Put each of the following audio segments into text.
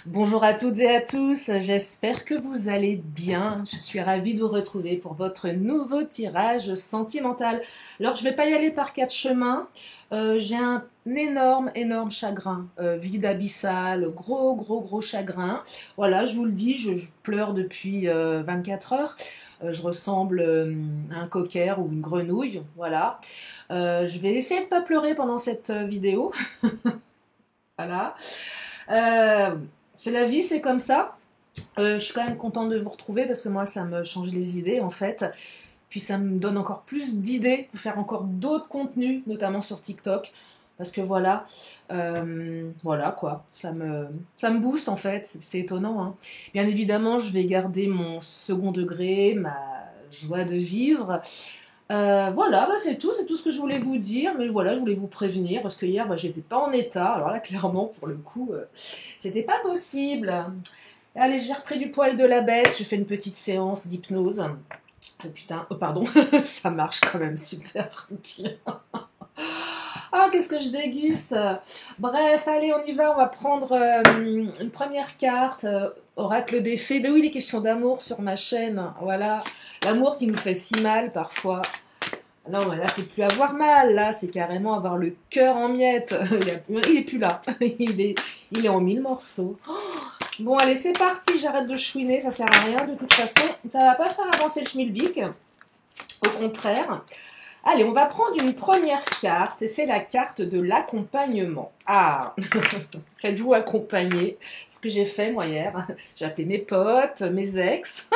Bonjour à toutes et à tous, j'espère que vous allez bien. Je suis ravie de vous retrouver pour votre nouveau tirage sentimental. Alors, je ne vais pas y aller par quatre chemins. J'ai un énorme chagrin, vide abyssal, gros chagrin. Voilà, je vous le dis, je pleure depuis 24 heures. Je ressemble à un cocker ou une grenouille, voilà. Je vais essayer de ne pas pleurer pendant cette vidéo. Voilà. Euh, c'est la vie, c'est comme ça. Je suis quand même contente de vous retrouver parce que moi, ça me change les idées en fait. Puis ça me donne encore plus d'idées pour faire encore d'autres contenus, notamment sur TikTok. Parce que voilà quoi, ça me booste en fait, c'est étonnant. Hein. Bien évidemment, je vais garder mon second degré, ma joie de vivre. Voilà, c'est tout ce que je voulais vous dire, mais voilà, je voulais vous prévenir parce que hier, j'étais pas en état. Alors là, clairement, pour le coup, c'était pas possible. Allez, j'ai repris du poil de la bête, je fais une petite séance d'hypnose. Putain, oh pardon, ça marche quand même super bien. Ah, qu'est-ce que je déguste. Bref, allez, on y va, on va prendre une première carte, oracle des fées. Ben oui, les questions d'amour sur ma chaîne, voilà. L'amour qui nous fait si mal parfois. Non, là, c'est plus avoir mal, là, c'est carrément avoir le cœur en miettes. Il est plus là, il est en mille morceaux. Bon, allez, c'est parti, j'arrête de chouiner, ça sert à rien, de toute façon, ça va pas faire avancer le schmilblick, au contraire. Allez, on va prendre une première carte, et c'est la carte de l'accompagnement. Ah, faites-vous accompagner. Ce que j'ai fait, moi, hier, j'ai appelé mes potes, mes ex,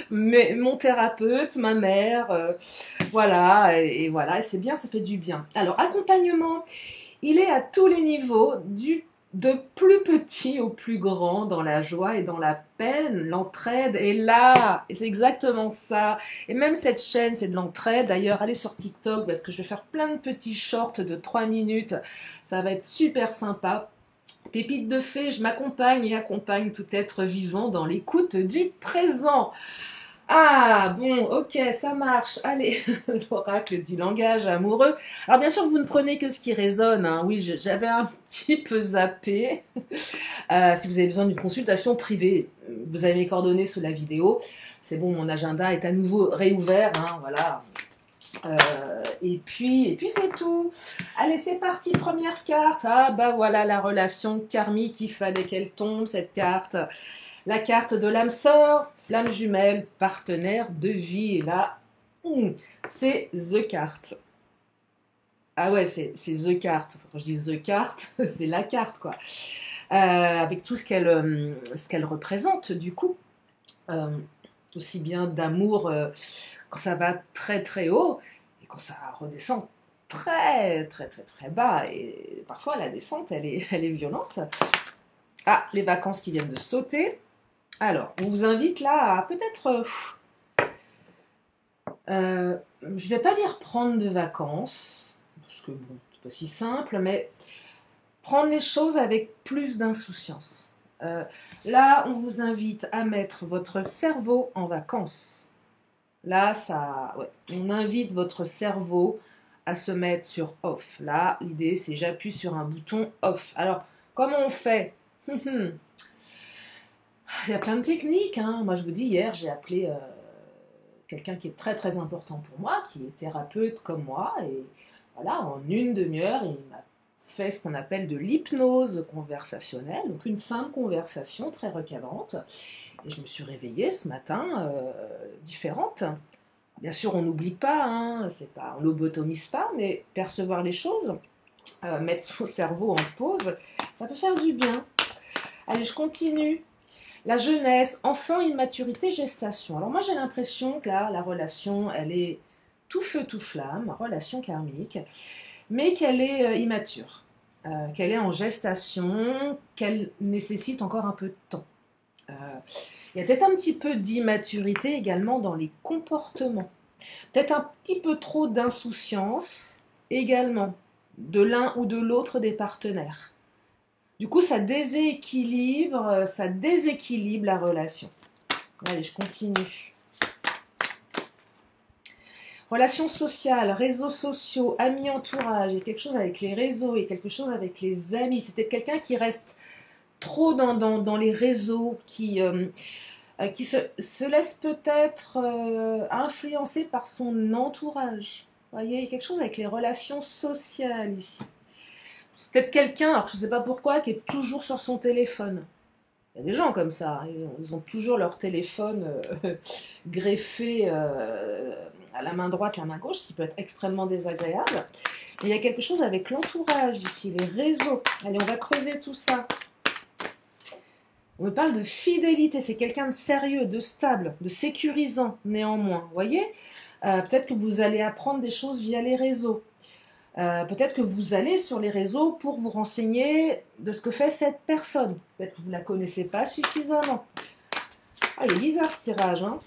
mon thérapeute, ma mère, voilà, et voilà, et c'est bien, ça fait du bien. Alors, accompagnement, il est à tous les niveaux, de plus petit au plus grand, dans la joie et dans la peine, l'entraide est là, et c'est exactement ça. Et même cette chaîne, c'est de l'entraide. D'ailleurs, allez sur TikTok, parce que je vais faire plein de petits shorts de 3 minutes, ça va être super sympa. Pépite de fée, je m'accompagne et accompagne tout être vivant dans l'écoute du présent. Ah, bon, ok, ça marche. Allez, l'oracle du langage amoureux. Alors, bien sûr, vous ne prenez que ce qui résonne. Hein. Oui, j'avais un petit peu zappé. Si vous avez besoin d'une consultation privée, vous avez mes coordonnées sous la vidéo. C'est bon, mon agenda est à nouveau réouvert. Hein, voilà. Et puis c'est tout. Allez, c'est parti, première carte. Ah, bah voilà, la relation karmique, il fallait qu'elle tombe, cette carte. La carte de l'âme sœur, flamme jumelle, partenaire de vie. Et là, c'est The Card. Ah ouais, c'est The Card. Quand je dis The Card, c'est la carte, quoi. Avec tout ce qu'elle représente, du coup. Aussi bien d'amour quand ça va très haut, et quand ça redescend très bas. Et parfois, la descente, elle est violente. Ah, les vacances qui viennent de sauter. Alors, on vous invite là à peut-être, je vais pas dire prendre de vacances, parce que bon, c'est pas si simple, mais prendre les choses avec plus d'insouciance. Là, on vous invite à mettre votre cerveau en vacances. Là, ouais, on invite votre cerveau à se mettre sur off. Là, l'idée, c'est j'appuie sur un bouton off. Alors, comment on fait? Il y a plein de techniques. Hein. Moi, je vous dis, hier, j'ai appelé quelqu'un qui est très important pour moi, qui est thérapeute comme moi. Et voilà, en une demi-heure, il m'a fait ce qu'on appelle de l'hypnose conversationnelle, donc une simple conversation très recadrant. Et je me suis réveillée ce matin différente. Bien sûr, on n'oublie pas, hein, on lobotomise pas, mais percevoir les choses, mettre son cerveau en pause, ça peut faire du bien. Allez, je continue. La jeunesse, enfant, immaturité, gestation. Alors moi, j'ai l'impression que là, la relation, elle est tout feu, tout flamme, relation karmique, mais qu'elle est immature, qu'elle est en gestation, qu'elle nécessite encore un peu de temps. Il y a peut-être un petit peu d'immaturité également dans les comportements. Peut-être un petit peu trop d'insouciance également de l'un ou de l'autre des partenaires. Du coup, ça déséquilibre la relation. Allez, je continue. Relations sociales, réseaux sociaux, amis, entourage. Il y a quelque chose avec les réseaux et quelque chose avec les amis. C'est peut-être quelqu'un qui reste trop dans les réseaux, qui se laisse peut-être influencer par son entourage. Vous voyez, il y a quelque chose avec les relations sociales ici. C'est peut-être quelqu'un, alors je ne sais pas pourquoi, qui est toujours sur son téléphone. Il y a des gens comme ça, ils ont toujours leur téléphone greffé à la main droite, la main gauche, ce qui peut être extrêmement désagréable. Mais il y a quelque chose avec l'entourage ici, les réseaux. Allez, on va creuser tout ça. On me parle de fidélité, c'est quelqu'un de sérieux, de stable, de sécurisant néanmoins. Vous voyez, peut-être que vous allez apprendre des choses via les réseaux. Peut-être que vous allez sur les réseaux pour vous renseigner de ce que fait cette personne. Peut-être que vous ne la connaissez pas suffisamment. Ah, il est bizarre ce tirage, hein.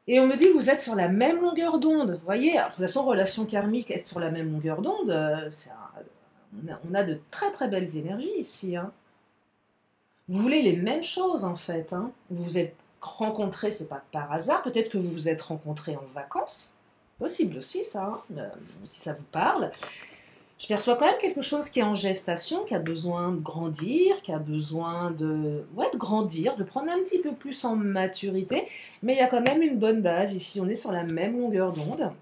Et on me dit que vous êtes sur la même longueur d'onde. Vous voyez, alors, de toute façon, relation karmique, être sur la même longueur d'onde, on a de très très belles énergies ici, hein. Vous voulez les mêmes choses en fait, hein. Vous vous êtes rencontrés, c'est pas par hasard. Peut-être que vous vous êtes rencontrés en vacances. Possible aussi ça, hein, si ça vous parle. Je perçois quand même quelque chose qui est en gestation, qui a besoin de grandir, qui a besoin de grandir, de prendre un petit peu plus en maturité. Mais il y a quand même une bonne base ici. On est sur la même longueur d'onde.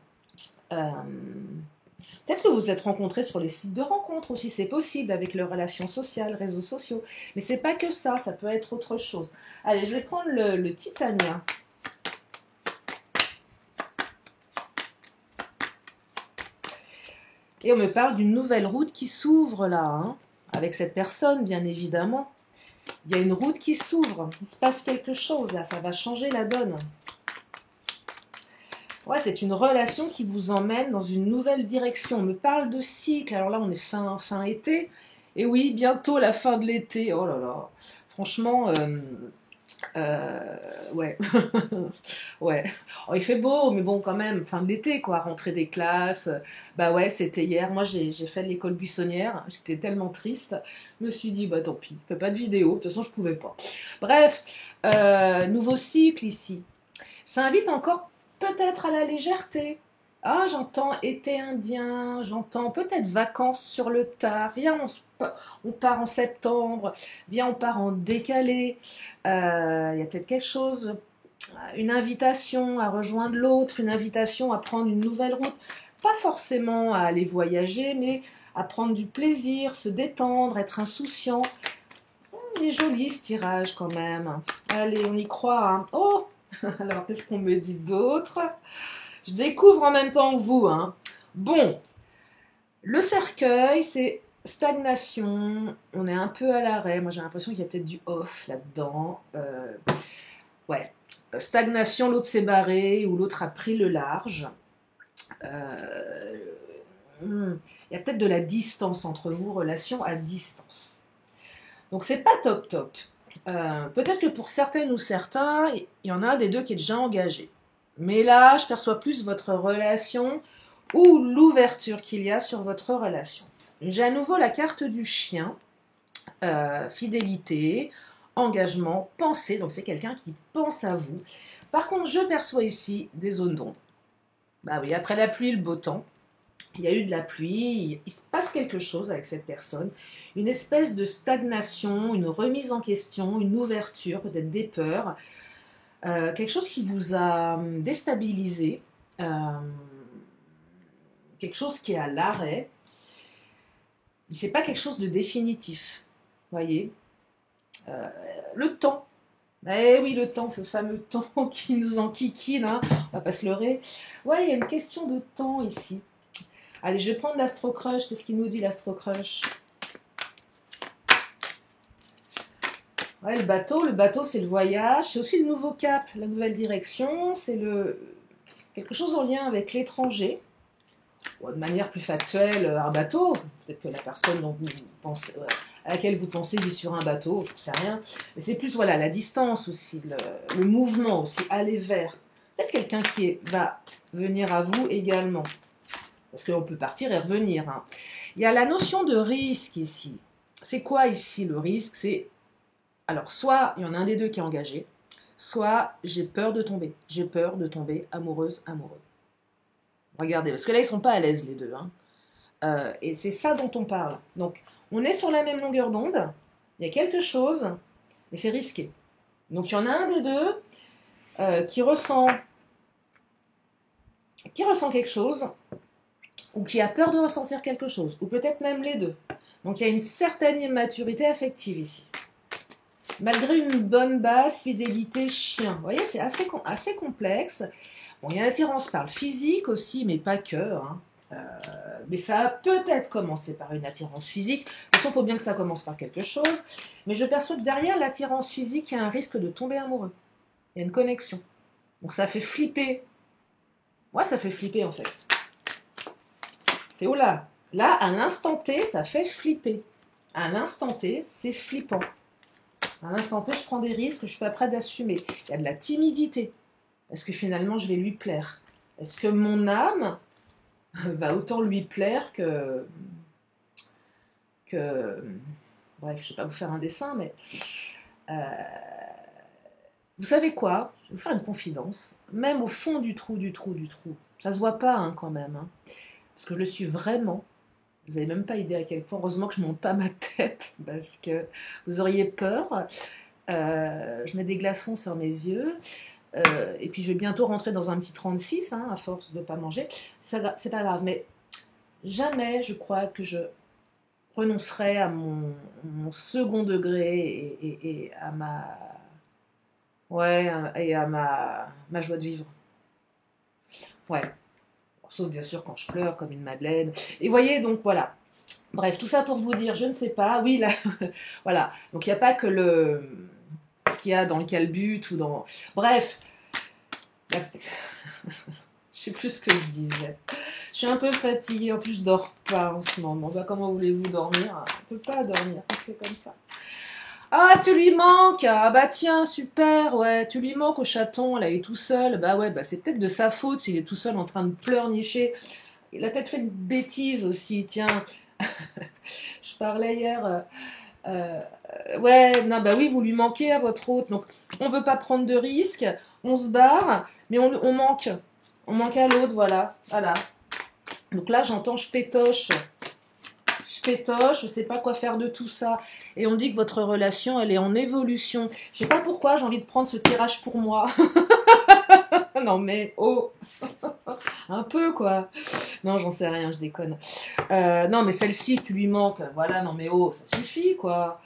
Peut-être que vous vous êtes rencontrés sur les sites de rencontres aussi, c'est possible, avec leurs relations sociales, réseaux sociaux. Mais c'est pas que ça peut être autre chose. Allez, je vais prendre le Titania. Et on me parle d'une nouvelle route qui s'ouvre là, hein, avec cette personne, bien évidemment. Il y a une route qui s'ouvre, il se passe quelque chose là, ça va changer la donne. Ouais, c'est une relation qui vous emmène dans une nouvelle direction. On me parle de cycle. Alors là, on est fin été. Et oui, bientôt la fin de l'été. Oh là là. Franchement, ouais. Ouais. Oh, il fait beau, mais bon, quand même, fin de l'été, quoi. Rentrée des classes. Bah ouais, c'était hier. Moi, j'ai fait l'école buissonnière. J'étais tellement triste. Je me suis dit, bah tant pis, fais pas de vidéo. De toute façon, je pouvais pas. Bref, nouveau cycle ici. Ça invite encore peut-être à la légèreté. Ah, j'entends été indien, j'entends peut-être vacances sur le tard. Viens, on part en septembre. Viens, on part en décalé. Il y a peut-être quelque chose, une invitation à rejoindre l'autre, une invitation à prendre une nouvelle route. Pas forcément à aller voyager, mais à prendre du plaisir, se détendre, être insouciant. Il est joli ce tirage quand même. Allez, on y croit, hein. Oh! Alors, qu'est-ce qu'on me dit d'autre? Je découvre en même temps que vous, hein. Bon, le cercueil, c'est stagnation. On est un peu à l'arrêt. Moi, j'ai l'impression qu'il y a peut-être du off là-dedans. Ouais, stagnation, l'autre s'est barré ou l'autre a pris le large. Il y a peut-être de la distance entre vous, relation à distance. Donc, c'est pas top. Peut-être que pour certaines ou certains, il y en a un des deux qui est déjà engagé. Mais là, je perçois plus votre relation ou l'ouverture qu'il y a sur votre relation. J'ai à nouveau la carte du chien, fidélité, engagement, pensée. Donc c'est quelqu'un qui pense à vous. Par contre, je perçois ici des zones d'ombre. Bah oui, après la pluie, le beau temps. Il y a eu de la pluie, il se passe quelque chose avec cette personne, une espèce de stagnation, une remise en question, une ouverture, peut-être des peurs, quelque chose qui vous a déstabilisé, quelque chose qui est à l'arrêt. C'est pas quelque chose de définitif, voyez. Le temps. Eh oui, le temps, le fameux temps qui nous enquiquine, hein, on va pas se leurrer. Ouais, il y a une question de temps ici. Allez, je vais prendre l'Astro-Crush. Qu'est-ce qu'il nous dit, l'Astro-Crush? Ouais, le bateau, c'est le voyage. C'est aussi le nouveau cap, la nouvelle direction. C'est quelque chose en lien avec l'étranger. Bon, de manière plus factuelle, un bateau. Peut-être que la personne dont vous pensez, à laquelle vous pensez vit sur un bateau, je ne sais rien. Mais c'est plus, voilà, la distance aussi, le mouvement aussi, aller vers. Peut-être quelqu'un qui va venir à vous également. Parce qu'on peut partir et revenir, hein. Il y a la notion de risque ici. C'est quoi ici le risque? C'est, alors, soit il y en a un des deux qui est engagé, soit j'ai peur de tomber. J'ai peur de tomber amoureuse, amoureux. Regardez, parce que là, ils ne sont pas à l'aise les deux, hein. Et c'est ça dont on parle. Donc, on est sur la même longueur d'onde, il y a quelque chose, mais c'est risqué. Donc, il y en a un des deux qui ressent quelque chose, ou qui a peur de ressentir quelque chose, ou peut-être même les deux. Donc, il y a une certaine immaturité affective ici. Malgré une bonne base, fidélité, chien. Vous voyez, c'est assez complexe. Bon, il y a une attirance par le physique aussi, mais pas que. Hein. Mais ça a peut-être commencé par une attirance physique. De toute façon, il faut bien que ça commence par quelque chose. Mais je perçois que derrière l'attirance physique, il y a un risque de tomber amoureux. Il y a une connexion. Donc ça fait flipper. Moi, ça fait flipper en fait. C'est oh là. Là, à l'instant T, ça fait flipper. À l'instant T, c'est flippant. À l'instant T, je prends des risques, je suis pas prête d'assumer. Il y a de la timidité. Est-ce que finalement, je vais lui plaire? Est-ce que mon âme va autant lui plaire que... Bref, je ne vais pas vous faire un dessin, mais... Vous savez quoi? Je vais vous faire une confidence. Même au fond du trou, ça se voit pas hein, quand même. Hein, parce que je le suis vraiment. Vous n'avez même pas idée à quel point. Heureusement que je ne monte pas ma tête parce que vous auriez peur. Je mets des glaçons sur mes yeux. Et puis je vais bientôt rentrer dans un petit 36 hein, à force de ne pas manger. C'est pas grave. Mais jamais je crois que je renoncerai à mon second degré et à ma... Ouais, et à ma joie de vivre. Ouais. Sauf bien sûr quand je pleure comme une madeleine. Et voyez, donc voilà. Bref, tout ça pour vous dire, je ne sais pas. Oui, là, voilà. Donc il n'y a pas que ce qu'il y a dans le calbut ou dans... Bref. Je sais plus ce que je disais. Je suis un peu fatiguée. En plus, je dors pas en ce moment. Bah, comment voulez-vous dormir? On ne peut pas dormir. C'est comme ça. Ah, tu lui manques! Ah bah tiens, super, ouais, tu lui manques au chaton, là, il est tout seul. Bah ouais, bah c'est peut-être de sa faute s'il est tout seul en train de pleurnicher. Il a peut-être fait une bêtise aussi, tiens. Je parlais hier. Ouais, non, bah oui, vous lui manquez à votre hôte. Donc, on veut pas prendre de risques, on se barre, mais on manque. On manque à l'autre, voilà. Voilà. Donc là, j'entends je pétoche. Je sais pas quoi faire de tout ça. Et on dit que votre relation, elle est en évolution. Je sais pas pourquoi j'ai envie de prendre ce tirage pour moi. Non mais, oh, un peu quoi. Non, j'en sais rien, je déconne. Non mais celle-ci, tu lui manques. Voilà, non mais oh, ça suffit quoi.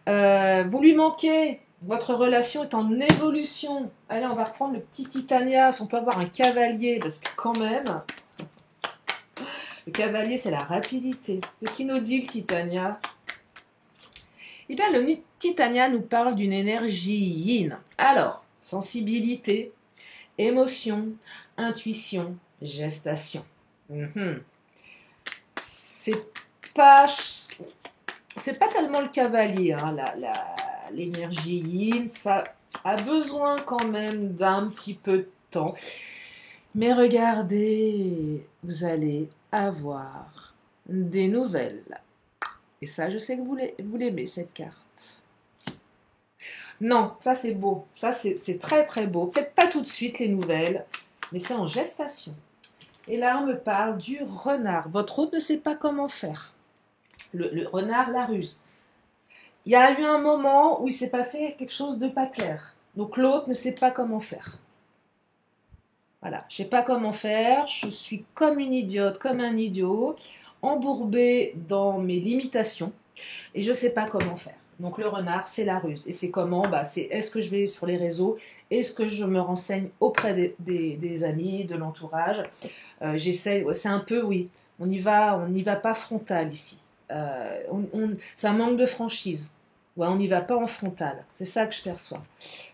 Vous lui manquez. Votre relation est en évolution. Allez, on va reprendre le petit Titania. Si on peut avoir un cavalier, parce que quand même... Le cavalier, c'est la rapidité. Qu'est-ce qu'il nous dit, le Titania? Eh bien, le Titania nous parle d'une énergie yin. Alors, sensibilité, émotion, intuition, gestation. C'est pas tellement le cavalier, hein, l'énergie yin. Ça a besoin quand même d'un petit peu de temps. Mais regardez, vous allez avoir des nouvelles. Et ça, je sais que vous l'aimez, cette carte. Non, ça c'est beau. Ça c'est très très beau. Peut-être pas tout de suite les nouvelles, mais c'est en gestation. Et là, on me parle du renard. Votre hôte ne sait pas comment faire. Le renard, la ruse. Il y a eu un moment où il s'est passé quelque chose de pas clair. Donc l'autre ne sait pas comment faire. Voilà, je ne sais pas comment faire, je suis comme une idiote, comme un idiot, embourbée dans mes limitations, et je ne sais pas comment faire. Donc le renard, c'est la ruse. Et c'est comment? C'est est-ce que je vais sur les réseaux? Est-ce que je me renseigne auprès des amis, de l'entourage? J'essaie, c'est un peu, oui, on n'y va pas frontal ici. C'est un manque de franchise. Ouais, on n'y va pas en frontal. C'est ça que je perçois.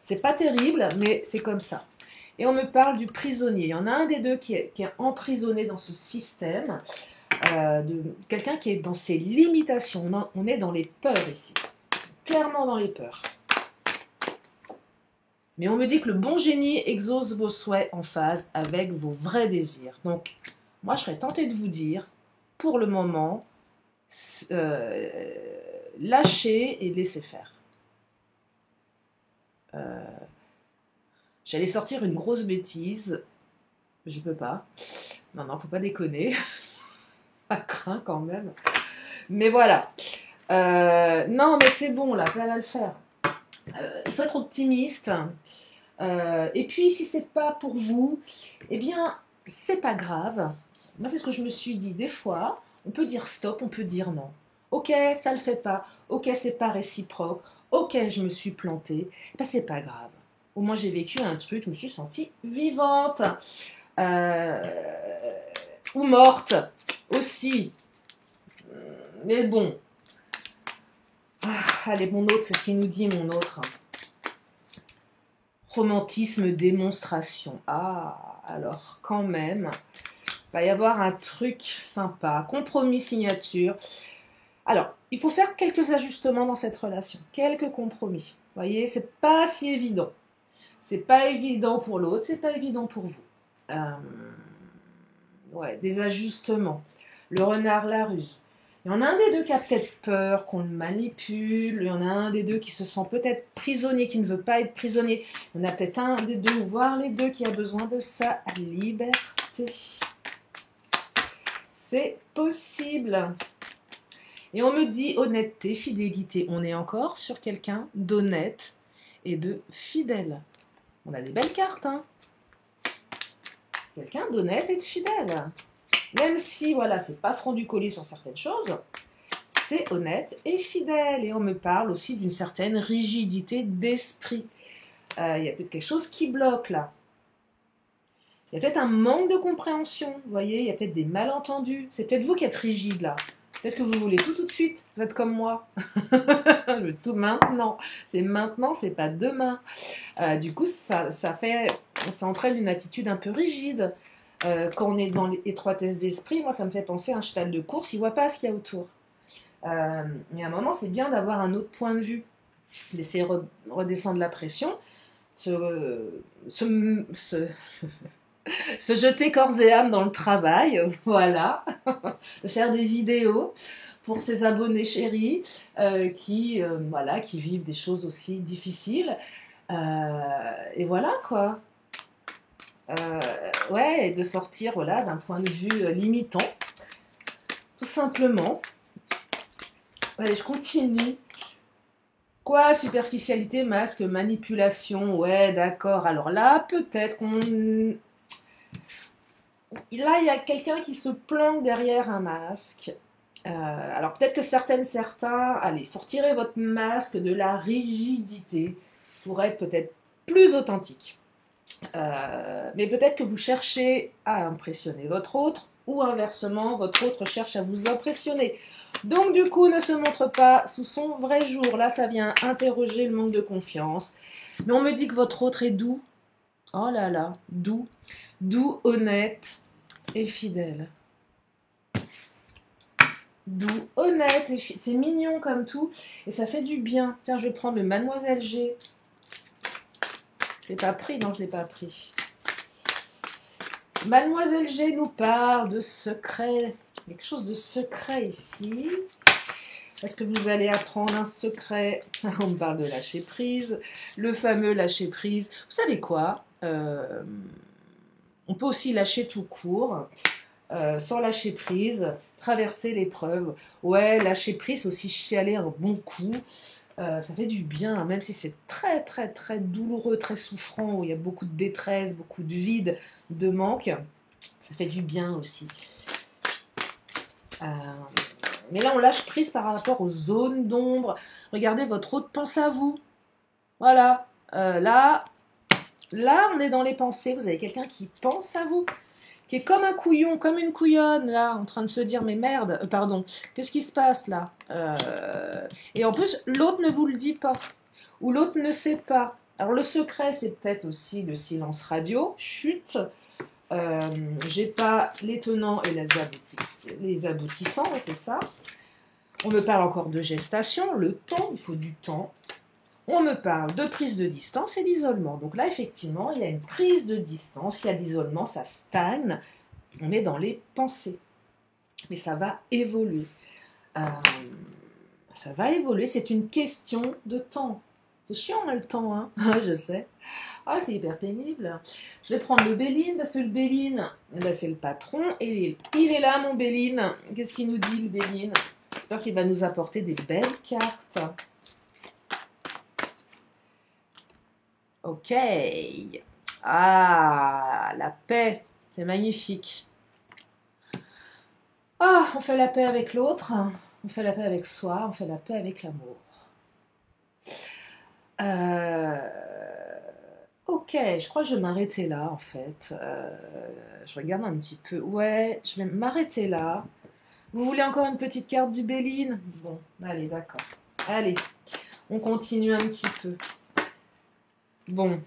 C'est pas terrible, mais c'est comme ça. Et on me parle du prisonnier. Il y en a un des deux qui est emprisonné dans ce système, de quelqu'un qui est dans ses limitations. On est dans les peurs ici, clairement dans les peurs. Mais on me dit que le bon génie exauce vos souhaits en phase avec vos vrais désirs. Donc, moi, je serais tentée de vous dire, pour le moment, lâchez et laissez faire. J'allais sortir une grosse bêtise. Je peux pas. Non, faut pas déconner. Ça craint quand même. Mais voilà. Non, mais c'est bon, là, ça va le faire. Il faut être optimiste. Et puis, si c'est pas pour vous, eh bien, c'est pas grave. Moi, c'est ce que je me suis dit. Des fois, on peut dire stop, on peut dire non. Ok, ça le fait pas. Ok, c'est pas réciproque. Ok, je me suis plantée. Ben, c'est pas grave. Au moins, j'ai vécu un truc, je me suis sentie vivante. Euh, ou morte aussi. Mais bon. Allez, mon autre, c'est ce qu'il nous dit, mon autre. Romantisme, démonstration. Ah, alors quand même, il va y avoir un truc sympa. Compromis, signature. Alors, il faut faire quelques ajustements dans cette relation. Quelques compromis. Vous voyez, c'est pas si évident. C'est pas évident pour l'autre, c'est pas évident pour vous. Ouais, des ajustements. Le renard, la ruse. Il y en a un des deux qui a peut-être peur qu'on le manipule. Il y en a un des deux qui se sent peut-être prisonnier, qui ne veut pas être prisonnier. Il y en a peut-être un des deux, voire les deux, qui a besoin de sa liberté. C'est possible. Et on me dit honnêteté, fidélité. On est encore sur quelqu'un d'honnête et de fidèle. On a des belles cartes, hein. Quelqu'un d'honnête et de fidèle. Même si, voilà, c'est pas franc du collier sur certaines choses, c'est honnête et fidèle. Et on me parle aussi d'une certaine rigidité d'esprit. Il y a peut-être quelque chose qui bloque là. Il y a peut-être un manque de compréhension. Vous voyez, il y a peut-être des malentendus. C'est peut-être vous qui êtes rigide là. Peut-être que vous voulez tout de suite. Vous êtes comme moi. Le tout maintenant. C'est maintenant, c'est pas demain. Du coup, ça entraîne une attitude un peu rigide. Quand on est dans l'étroitesse d'esprit, moi, ça me fait penser à un cheval de course. Il ne voit pas ce qu'il y a autour. Mais à un moment, c'est bien d'avoir un autre point de vue. Laisser redescendre la pression. Se jeter corps et âme dans le travail. Voilà. De faire des vidéos pour ses abonnés chéris qui vivent des choses aussi difficiles. Et voilà, quoi. Ouais, de sortir voilà, d'un point de vue limitant, tout simplement. Allez, je continue. Quoi, superficialité, masque, manipulation, ouais, d'accord. Alors là, peut-être qu'on... Là, il y a quelqu'un qui se planque derrière un masque. Alors peut-être que certains... Allez, il faut retirer votre masque de la rigidité pour être peut-être plus authentique. Mais peut-être que vous cherchez à impressionner votre autre ou inversement, votre autre cherche à vous impressionner. Donc du coup, ne se montre pas sous son vrai jour. Là, ça vient interroger le manque de confiance. Mais on me dit que votre autre est doux. Oh là là, doux. Doux, honnête et fidèle. Doux, honnête et fidèle. C'est mignon comme tout. Et ça fait du bien. Tiens, je vais prendre le Mademoiselle G. Je l'ai pas pris, non, je l'ai pas pris. Mademoiselle G nous parle de secret. Quelque chose de secret ici. Est-ce que vous allez apprendre un secret? On me parle de lâcher prise. Le fameux lâcher prise. Vous savez quoi? On peut aussi lâcher tout court. Sans lâcher prise. Traverser l'épreuve. Ouais, lâcher prise, c'est aussi chialer un bon coup. Ça fait du bien, même si c'est très très très douloureux, très souffrant, où il y a beaucoup de détresse, beaucoup de vide, de manque. Ça fait du bien aussi. Mais là, on lâche prise par rapport aux zones d'ombre. Regardez, votre autre pense à vous. Voilà. Là, on est dans les pensées. Vous avez quelqu'un qui pense à vous, qui est comme un couillon, comme une couillonne, là, en train de se dire, mais merde, pardon, qu'est-ce qui se passe, là? Et en plus, l'autre ne vous le dit pas, ou l'autre ne sait pas. Alors, le secret, c'est peut-être aussi le silence radio, chut, j'ai pas les tenants et les aboutissants, c'est ça. On me parle encore de gestation, le temps, il faut du temps. On me parle de prise de distance et d'isolement. Donc là, effectivement, il y a une prise de distance, il y a l'isolement, ça stagne. On est dans les pensées. Mais ça va évoluer. Ça va évoluer, c'est une question de temps. C'est chiant, le temps, hein. Ouais, je sais. Ah, c'est hyper pénible. Je vais prendre le Béline, parce que le Béline, là, c'est le patron. Et il est là, mon Béline. Qu'est-ce qu'il nous dit, le Béline? J'espère qu'il va nous apporter des belles cartes. Ok. Ah, la paix. C'est magnifique. Ah, on fait la paix avec l'autre. On fait la paix avec soi. On fait la paix avec l'amour. Ok, je crois que je vais m'arrêter là, en fait. Je regarde un petit peu. Ouais, je vais m'arrêter là. Vous voulez encore une petite carte du Béline? Bon, allez, d'accord. Allez, on continue un petit peu. Bon,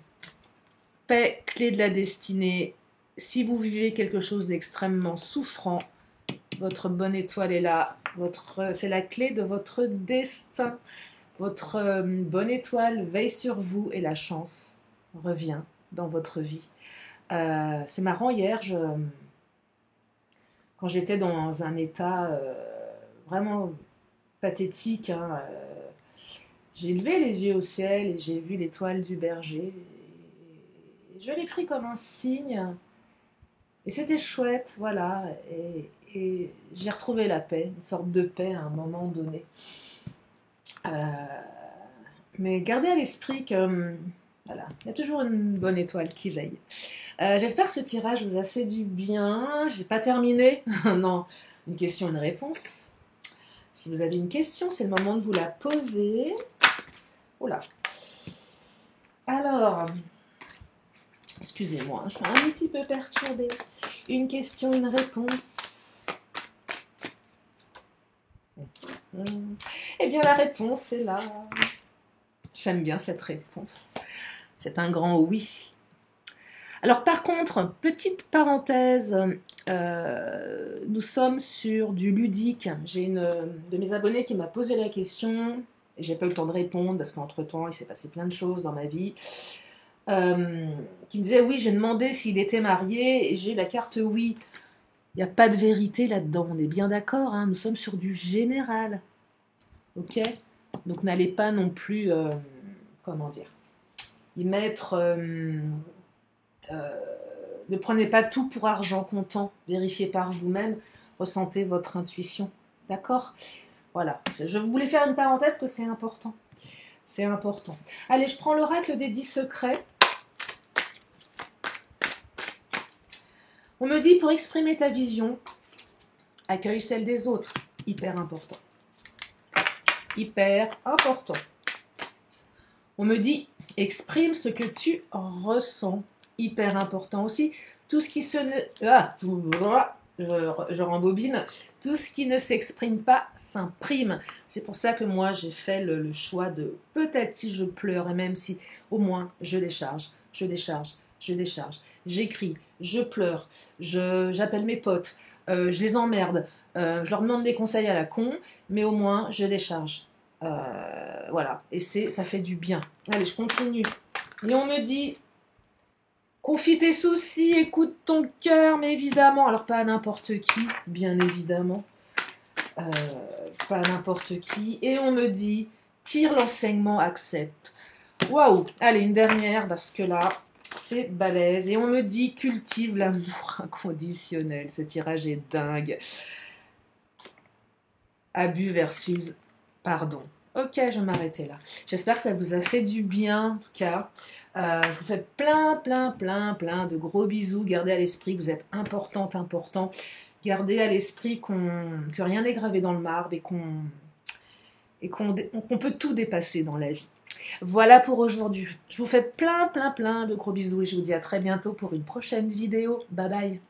paix, clé de la destinée. Si vous vivez quelque chose d'extrêmement souffrant, votre bonne étoile est là. C'est la clé de votre destin. Votre bonne étoile veille sur vous et la chance revient dans votre vie. C'est marrant, hier, quand j'étais dans un état vraiment pathétique, hein, j'ai levé les yeux au ciel et j'ai vu l'étoile du berger. Et je l'ai pris comme un signe. Et c'était chouette, voilà. Et j'ai retrouvé la paix, une sorte de paix à un moment donné. Mais gardez à l'esprit que voilà, il y a toujours une bonne étoile qui veille. J'espère que ce tirage vous a fait du bien. J'ai pas terminé. Non, une question, une réponse. Si vous avez une question, c'est le moment de vous la poser. Oula. Alors, excusez-moi, je suis un petit peu perturbée. Une question, une réponse. Eh bien, la réponse est là. J'aime bien cette réponse. C'est un grand oui. Alors par contre, petite parenthèse, nous sommes sur du ludique. J'ai une de mes abonnés qui m'a posé la question, et j'ai pas eu le temps de répondre parce qu'entre-temps, il s'est passé plein de choses dans ma vie, qui me disait oui, j'ai demandé s'il était marié, et j'ai la carte oui. Il n'y a pas de vérité là-dedans, on est bien d'accord, hein, nous sommes sur du général. Ok? Donc n'allez pas non plus, comment dire, y mettre... ne prenez pas tout pour argent comptant, vérifiez par vous-même, ressentez votre intuition, d'accord? Voilà, je voulais faire une parenthèse que c'est important. C'est important. Allez, je prends l'oracle des 10 secrets. On me dit, pour exprimer ta vision, accueille celle des autres. Hyper important. Hyper important. On me dit, exprime ce que tu ressens. Hyper important aussi. Tout ce qui se ne... Ah, je rembobine. Tout ce qui ne s'exprime pas s'imprime. C'est pour ça que moi, j'ai fait le choix de peut-être si je pleure, et même si au moins je décharge, je décharge, je décharge. J'écris, je pleure, j'appelle mes potes, je les emmerde, je leur demande des conseils à la con, mais au moins je décharge. Voilà, et ça fait du bien. Allez, je continue. Et on me dit, confie tes soucis, écoute ton cœur, mais évidemment, alors pas à n'importe qui, bien évidemment, pas à n'importe qui. Et on me dit, tire l'enseignement, accepte. Waouh, allez, une dernière, parce que là, c'est balèze. Et on me dit, cultive l'amour inconditionnel. Ce tirage est dingue. Abus versus pardon. Ok, je vais m'arrêter là. J'espère que ça vous a fait du bien, en tout cas. Je vous fais plein de gros bisous. Gardez à l'esprit que vous êtes importante, important. Gardez à l'esprit que rien n'est gravé dans le marbre et qu'on peut tout dépasser dans la vie. Voilà pour aujourd'hui. Je vous fais plein de gros bisous et je vous dis à très bientôt pour une prochaine vidéo. Bye bye.